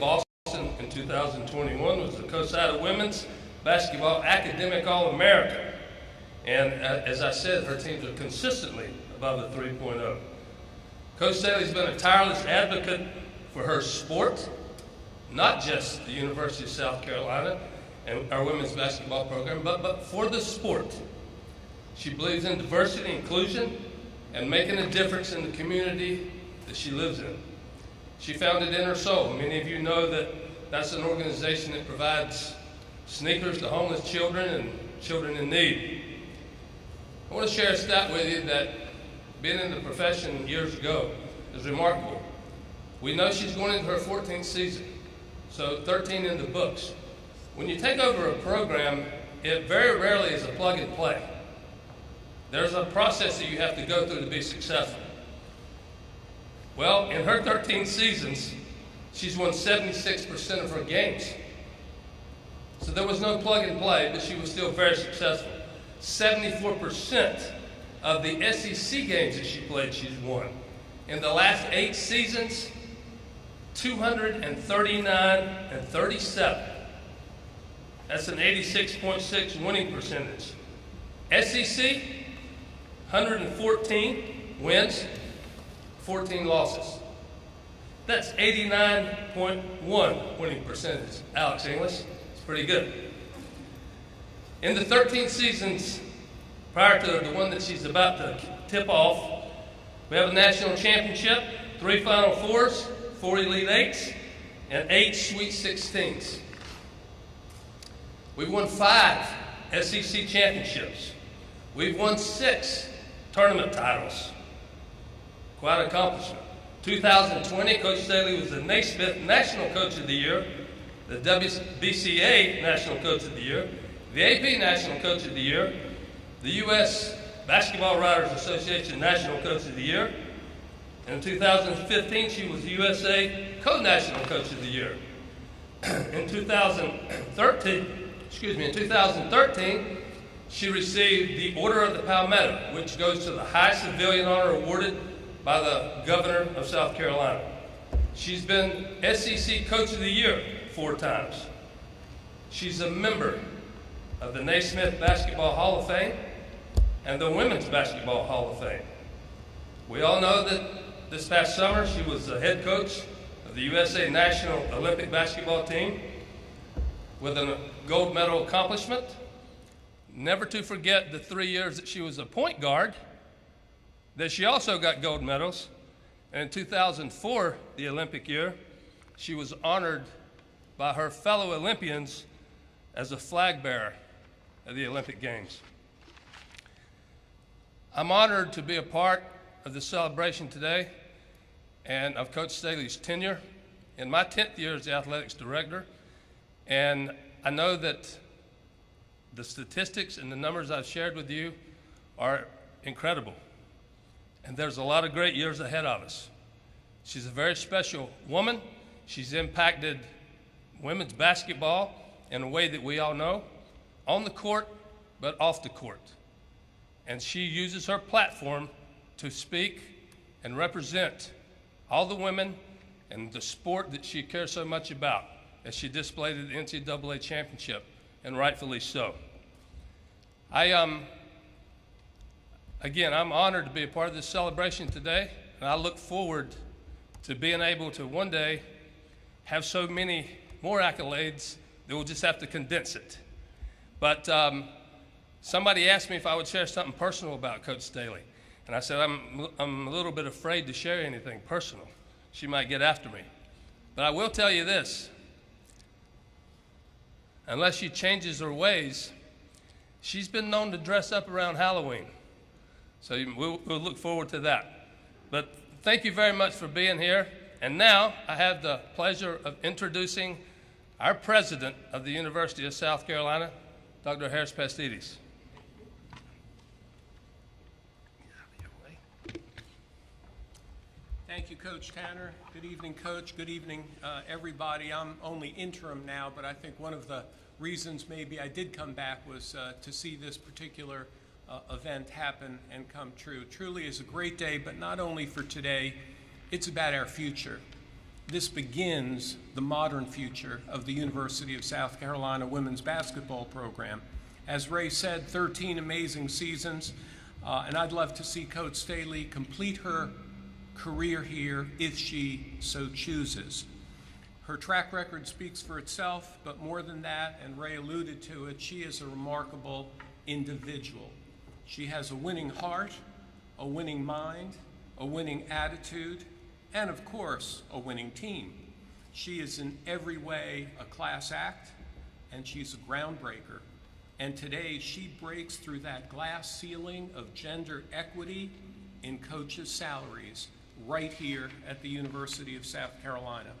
Boston in 2021, was the co-side of Women's Basketball Academic All-America. And as I said, her teams are consistently above the 3.0. Coach Staley's been a tireless advocate for her sport, not just the University of South Carolina and our women's basketball program, but for the sport. She believes in diversity, inclusion, and making a difference in the community that she lives in. She found it in her soul. Many of you know that that's an organization that provides sneakers to homeless children and children in need. I want to share a stat with you that being in the profession years ago is remarkable. We know she's going into her 14th season, so 13 in the books. When you take over a program, it very rarely is a plug and play. There's a process that you have to go through to be successful. Well, in her 13 seasons, she's won 76% of her games. So there was no plug and play, but she was still very successful. 74% of the SEC games that she played, she's won. In the last 8 seasons, 239-37. That's an 86.6 winning percentage. SEC, 114 wins, 14 losses. That's 89.1 winning percentage. Alex English, it's pretty good. In the 13 seasons prior to the one that she's about to tip off, we have a national championship, 3 Final Fours, 4 Elite Eights, and 8 Sweet 16s. We've won 5 SEC championships. We've won 6 tournament titles. Quite an accomplishment. 2020, Coach Staley was the Naismith National Coach of the Year, the WBCA National Coach of the Year, the AP National Coach of the Year, the U.S. Basketball Writers Association National Coach of the Year. And in 2015, she was the USA Co-National Coach of the Year. In 2013, she received the Order of the Palmetto, which goes to the highest civilian honor awarded by the Governor of South Carolina. She's been SEC Coach of the Year 4 times. She's a member of the Naismith Basketball Hall of Fame and the Women's Basketball Hall of Fame. We all know that this past summer she was the head coach of the USA National Olympic Basketball Team with a gold medal accomplishment. Never to forget the 3 years that she was a point guard, that she also got gold medals. And in 2004, the Olympic year, she was honored by her fellow Olympians as a flag bearer of the Olympic Games. I'm honored to be a part of the celebration today and of Coach Staley's tenure in my 10th year as the athletics director. And I know that the statistics and the numbers I've shared with you are incredible. And there's a lot of great years ahead of us. She's a very special woman. She's impacted women's basketball in a way that we all know, on the court, but off the court. And she uses her platform to speak and represent all the women and the sport that she cares so much about, as she displayed at the NCAA championship, and rightfully so. Again, I'm honored to be a part of this celebration today, and I look forward to being able to one day have so many more accolades that we'll just have to condense it. But somebody asked me if I would share something personal about Coach Staley, and I said I'm a little bit afraid to share anything personal. She might get after me. But I will tell you this: unless she changes her ways, she's been known to dress up around Halloween. So we'll look forward to that. But thank you very much for being here. And now I have the pleasure of introducing our president of the University of South Carolina, Dr. Harris Pastides. Thank you, Coach Tanner. Good evening, Coach. Good evening, everybody. I'm only interim now, but I think one of the reasons maybe I did come back was to see this particular event happen and come true. Truly is a great day, but not only for today, it's about our future. This begins the modern future of the University of South Carolina women's basketball program. As Ray said, 13 amazing seasons, and I'd love to see Coach Staley complete her career here if she so chooses. Her track record speaks for itself, but more than that, and Ray alluded to it, she is a remarkable individual. She has a winning heart, a winning mind, a winning attitude, and of course, a winning team. She is in every way a class act, and she's a groundbreaker. And today, she breaks through that glass ceiling of gender equity in coaches' salaries right here at the University of South Carolina.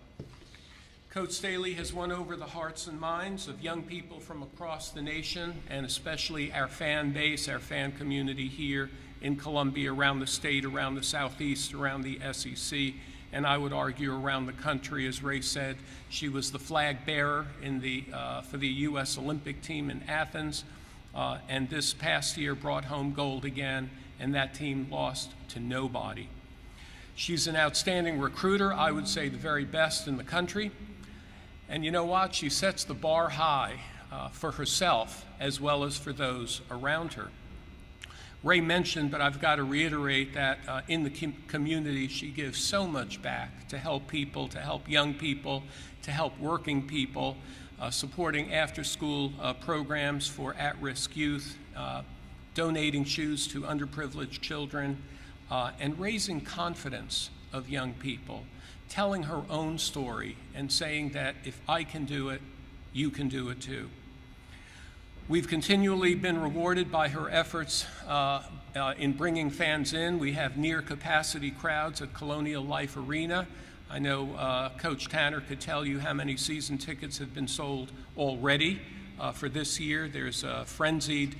Coach Staley has won over the hearts and minds of young people from across the nation, and especially our fan base, our fan community here in Columbia, around the state, around the Southeast, around the SEC, and I would argue around the country. As Ray said, she was the flag bearer for the U.S. Olympic team in Athens, and this past year brought home gold again, and that team lost to nobody. She's an outstanding recruiter, I would say the very best in the country. And you know what? She sets the bar high for herself as well as for those around her. Ray mentioned, but I've got to reiterate that in the community, she gives so much back to help people, to help young people, to help working people, supporting after-school programs for at-risk youth, donating shoes to underprivileged children, and raising confidence of young people, telling her own story and saying that if I can do it, you can do it too. We've continually been rewarded by her efforts in bringing fans in. We have near capacity crowds at Colonial Life Arena. I know Coach Tanner could tell you how many season tickets have been sold already for this year. There's frenzied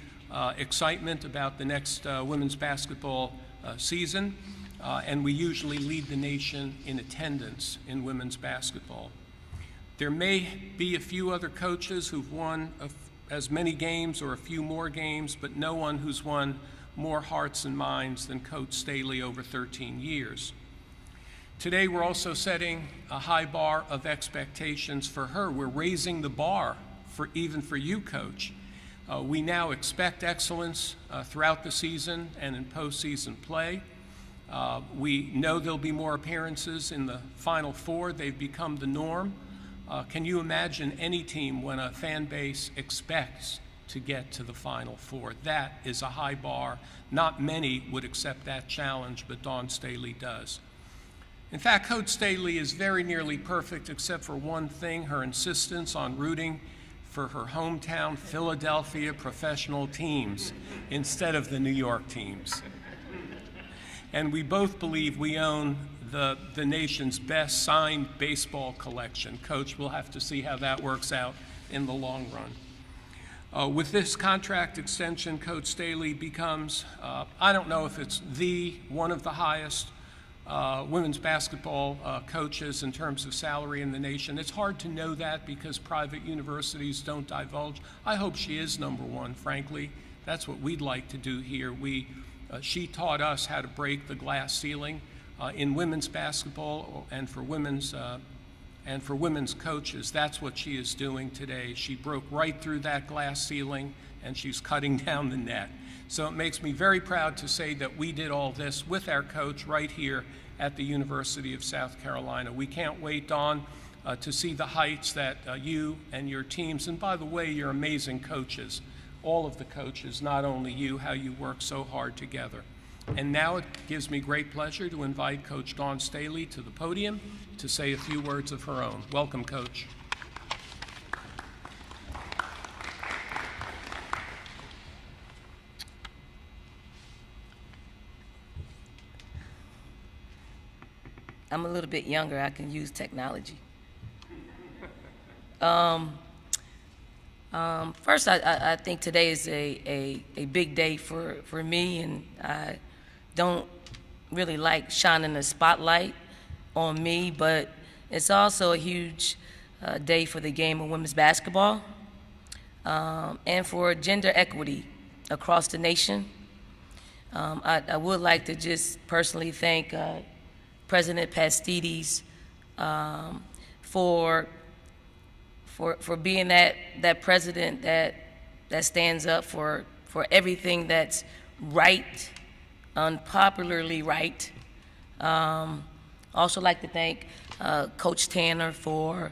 excitement about the next women's basketball season, and we usually lead the nation in attendance in women's basketball. There may be a few other coaches who've won as many games or a few more games, but no one who's won more hearts and minds than Coach Staley over 13 years. Today, we're also setting a high bar of expectations for her. We're raising the bar even for you, Coach. We now expect excellence throughout the season and in postseason play. We know there'll be more appearances in the Final Four. They've become the norm. Can you imagine any team when a fan base expects to get to the Final Four? That is a high bar. Not many would accept that challenge, but Dawn Staley does. In fact, Coach Staley is very nearly perfect except for one thing: her insistence on rooting for her hometown Philadelphia professional teams instead of the New York teams. And we both believe we own the nation's best signed baseball collection. Coach, we'll have to see how that works out in the long run. With this contract extension, Coach Staley becomes, I don't know if it's one of the highest women's basketball coaches in terms of salary in the nation. It's hard to know that because private universities don't divulge. I hope she is number one, frankly. That's what we'd like to do here. She taught us how to break the glass ceiling in women's basketball and for women's coaches. That's what she is doing today. She broke right through that glass ceiling, and she's cutting down the net. So it makes me very proud to say that we did all this with our coach right here at the University of South Carolina. We can't wait, Dawn, to see the heights that you and your teams, and by the way, your amazing coaches, all of the coaches, not only you, how you work so hard together. And now it gives me great pleasure to invite Coach Dawn Staley to the podium to say a few words of her own. Welcome, Coach. I'm a little bit younger. I can use technology. First, I think today is a big day for me, and I don't really like shining the spotlight on me, but it's also a huge day for the game of women's basketball and for gender equity across the nation. I would like to just personally thank President Pastides for being that president that stands up for everything that's right, unpopularly right. Also like to thank Coach Tanner for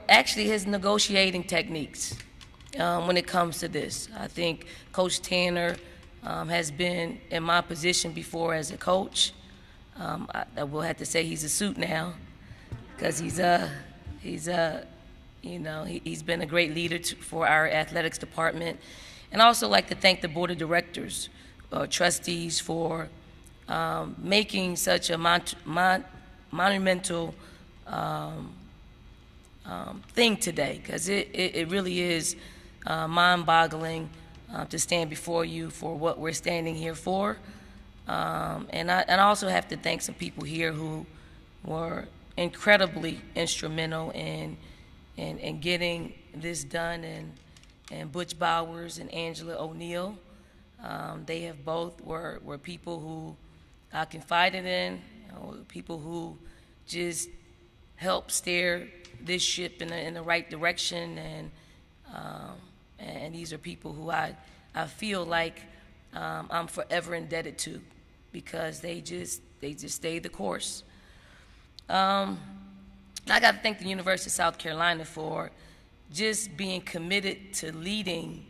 actually his negotiating techniques when it comes to this. I think Coach Tanner has been in my position before as a coach. I will have to say he's a suit now, because he's been a great leader for our athletics department. And I also like to thank the board of directors, trustees, for making such a monumental thing today, because it really is mind-boggling to stand before you for what we're standing here for. And I also have to thank some people here who were incredibly instrumental in getting this done, and Butch Bowers and Angela O'Neill. They have both were people who I confided in, people who just helped steer this ship in the right direction, and these are people who I feel like I'm forever indebted to, because they just stayed the course. I got to thank the University of South Carolina for just being committed to leading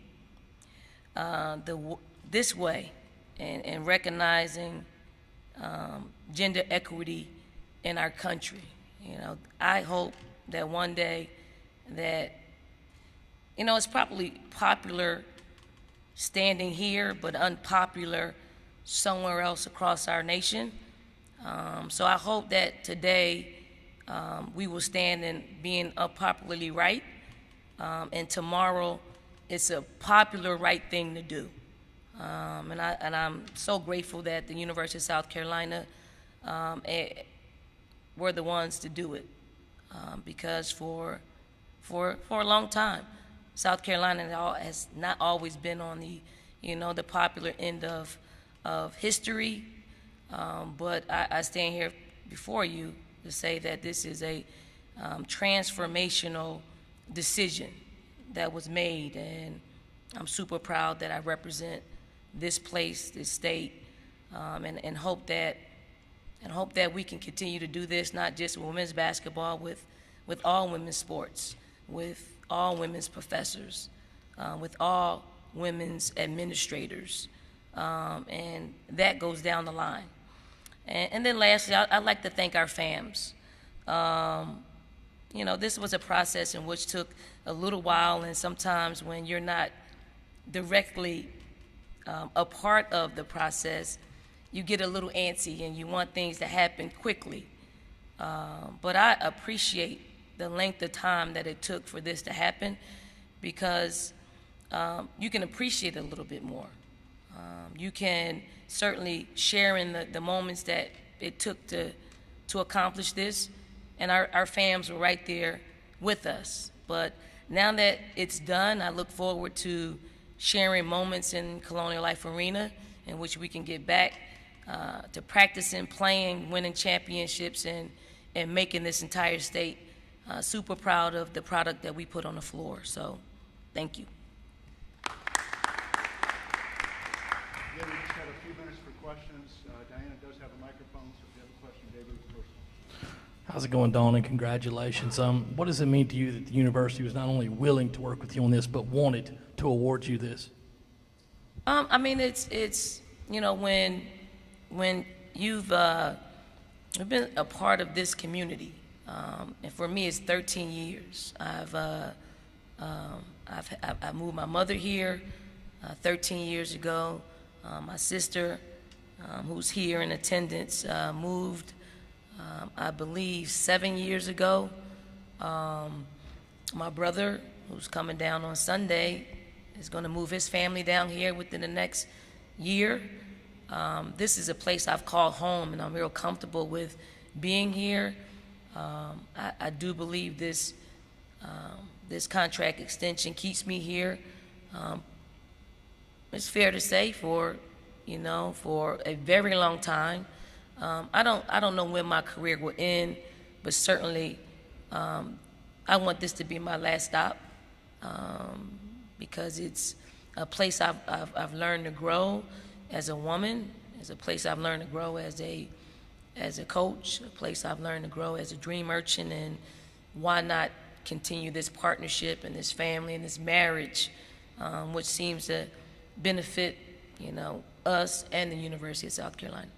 this way, and recognizing gender equity in our country. I hope that one day that, it's probably popular standing here, but unpopular somewhere else across our nation. So I hope that today we will stand in being unpopularly right, and tomorrow it's a popular right thing to do. And I'm so grateful that the University of South Carolina were the ones to do it, because for a long time, South Carolina has not always been on the popular end of history, but I stand here before you to say that this is a transformational decision that was made, and I'm super proud that I represent this place, this state, and hope that we can continue to do this, not just with women's basketball, with all women's sports, with all women's professors, with all women's administrators, and that goes down the line. And then lastly, I'd like to thank our FAMs. This was a process in which took a little while, and sometimes when you're not directly a part of the process, you get a little antsy and you want things to happen quickly. But I appreciate the length of time that it took for this to happen, because you can appreciate it a little bit more. You can certainly share in the moments that it took to accomplish this, and our fams were right there with us. But now that it's done, I look forward to sharing moments in Colonial Life Arena in which we can get back to practicing, playing, winning championships, and making this entire state super proud of the product that we put on the floor. So, thank you. Again, we just have a few minutes for questions. Diana does have a microphone, so if you have a question, David, first. How's it going, Dawn, and congratulations. What does it mean to you that the university was not only willing to work with you on this, but wanted to award you this? I mean, it's when you've been a part of this community, and for me, it's 13 years. I moved my mother here 13 years ago. My sister, who's here in attendance, moved, I believe, 7 years ago. My brother, who's coming down on Sunday, is going to move his family down here within the next year. This is a place I've called home, and I'm real comfortable with being here. I do believe this contract extension keeps me here. It's fair to say for a very long time. I don't know when my career will end, but certainly I want this to be my last stop, because it's a place I've learned to grow as a woman. It's a place I've learned to grow as a coach, a place I've learned to grow as a dream merchant, and why not continue this partnership and this family and this marriage, which seems to benefit, us and the University of South Carolina.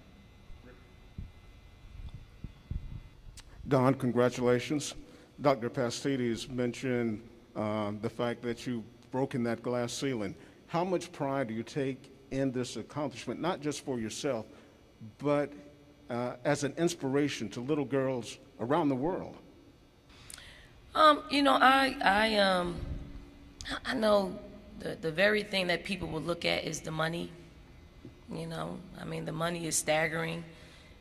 Don, congratulations. Dr. Pastides mentioned the fact that you've broken that glass ceiling. How much pride do you take in this accomplishment, not just for yourself, but as an inspiration to little girls around the world? I know the very thing that people will look at is the money. The money is staggering,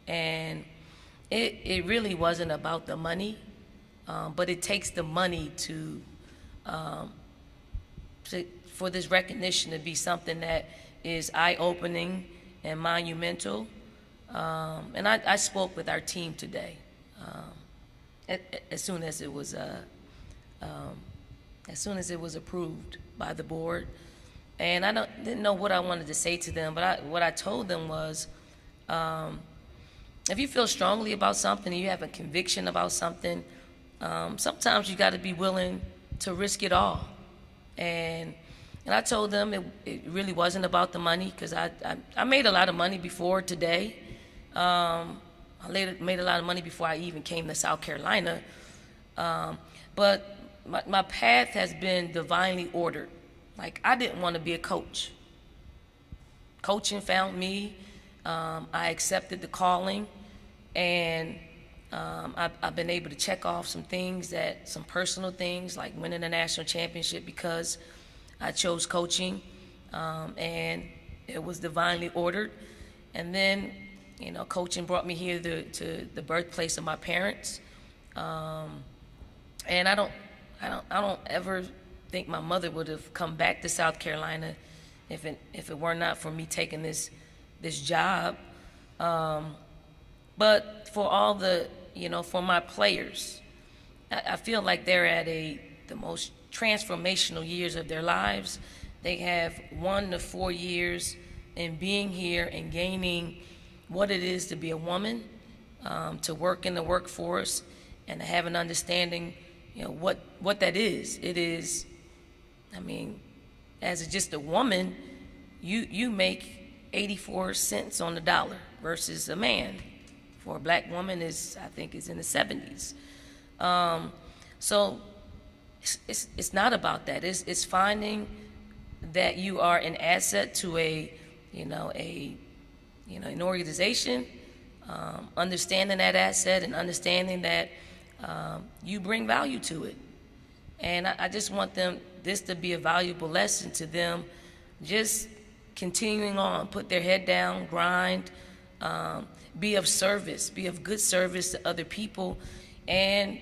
and it really wasn't about the money, but it takes the money for this recognition to be something that is eye-opening and monumental. And I spoke with our team today, as soon as it was approved by the board, and I didn't know what I wanted to say to them, but what I told them was, if you feel strongly about something and you have a conviction about something, sometimes you got to be willing to risk it all. And I told them it really wasn't about the money, because I made a lot of money before today. I made a lot of money before I even came to South Carolina. But my path has been divinely ordered. Like, I didn't want to be a coach. Coaching found me. I accepted the calling, and I've been able to check off some personal things, like winning a national championship, because I chose coaching, and it was divinely ordered. And then, coaching brought me here to the birthplace of my parents, and I don't ever think my mother would have come back to South Carolina if it were not for me taking this job. But for all for my players, I feel like they're at the most transformational years of their lives. They have 1 to 4 years in being here and gaining what it is to be a woman, to work in the workforce, and to have an understanding, what that is. It is, as just a woman, you make 84 cents on the dollar versus a man. For a black woman, I think is in the 70s. So it's not about that. It's finding that you are an asset to an organization, understanding that asset and understanding that you bring value to it. And I just want this to be a valuable lesson to them, just continuing on, put their head down, grind, be of service, be of good service to other people, and,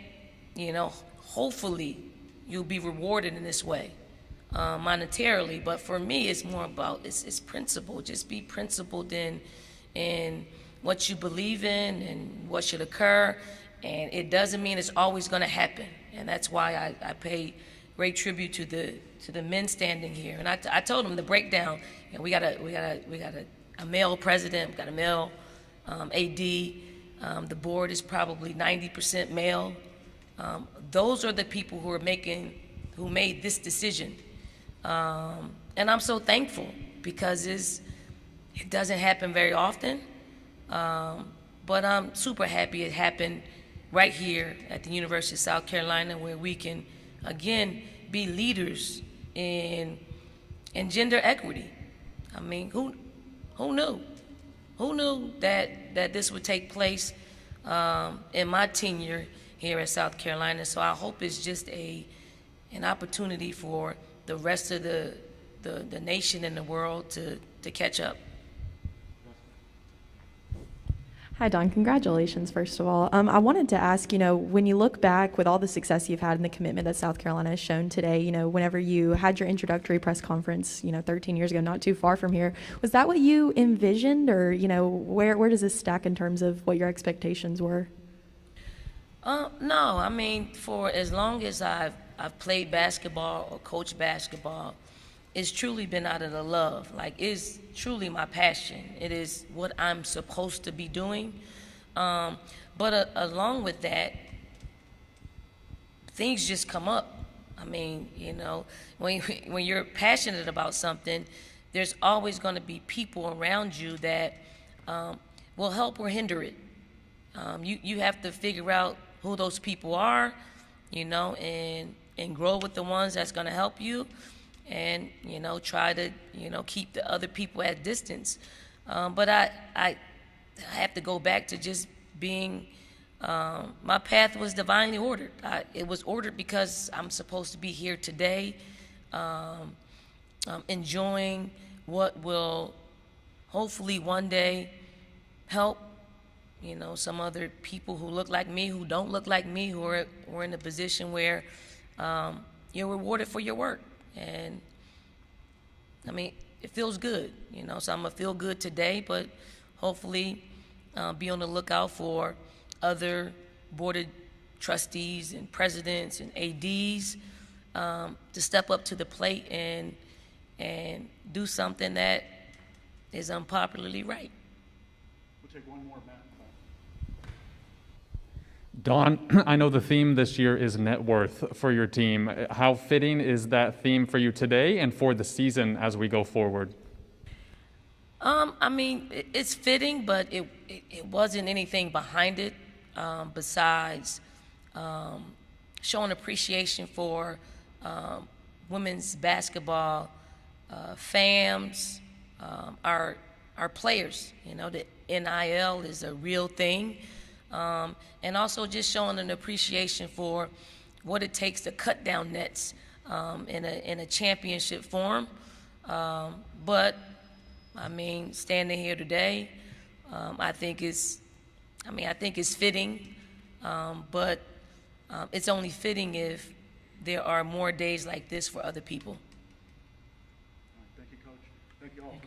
hopefully you'll be rewarded in this way, monetarily. But for me, it's more about, it's principle. Just be principled in what you believe in and what should occur. And it doesn't mean it's always going to happen. And that's why I pay great tribute to the men standing here. And I told them the breakdown. We got a male president, we got a male AD. The board is probably 90% male. Those are the people who made this decision. And I'm so thankful, because it doesn't happen very often. But I'm super happy it happened right here at the University of South Carolina, where we can, again, be leaders in gender equity. Who knew? Who knew that this would take place in my tenure here at South Carolina? So I hope it's just an opportunity for the rest of the nation and the world to catch up. Hi, Don. Congratulations, first of all. I wanted to ask, when you look back with all the success you've had and the commitment that South Carolina has shown today, whenever you had your introductory press conference, 13 years ago, not too far from here, was that what you envisioned, or, where does this stack in terms of what your expectations were? No, I mean, for as long as I've played basketball or coached basketball, it's truly been out of the love. Like, it's truly my passion. It is what I'm supposed to be doing. But along with that, things just come up. I mean, when you're passionate about something, there's always going to be people around you that will help or hinder it. You have to figure out who those people are, and grow with the ones that's going to help you. And try to keep the other people at distance, but I have to go back to just being my path was divinely ordered. It was ordered because I'm supposed to be here today, enjoying what will hopefully one day help some other people who look like me, who don't look like me, who are in a position where you're rewarded for your work. And I mean, it feels good, so I'm gonna feel good today, but hopefully be on the lookout for other board of trustees and presidents and ADs to step up to the plate and do something that is unpopularly right. We'll take one more, Matt. Don, I know the theme this year is net worth for your team. How fitting is that theme for you today and for the season as we go forward? I mean, it's fitting, but it wasn't anything behind it besides showing appreciation for women's basketball fans, our players. The NIL is a real thing. And also just showing an appreciation for what it takes to cut down nets in a championship form. But I mean, standing here today, I think it's fitting, but it's only fitting if there are more days like this for other people. Thank you, Coach. Thank you all.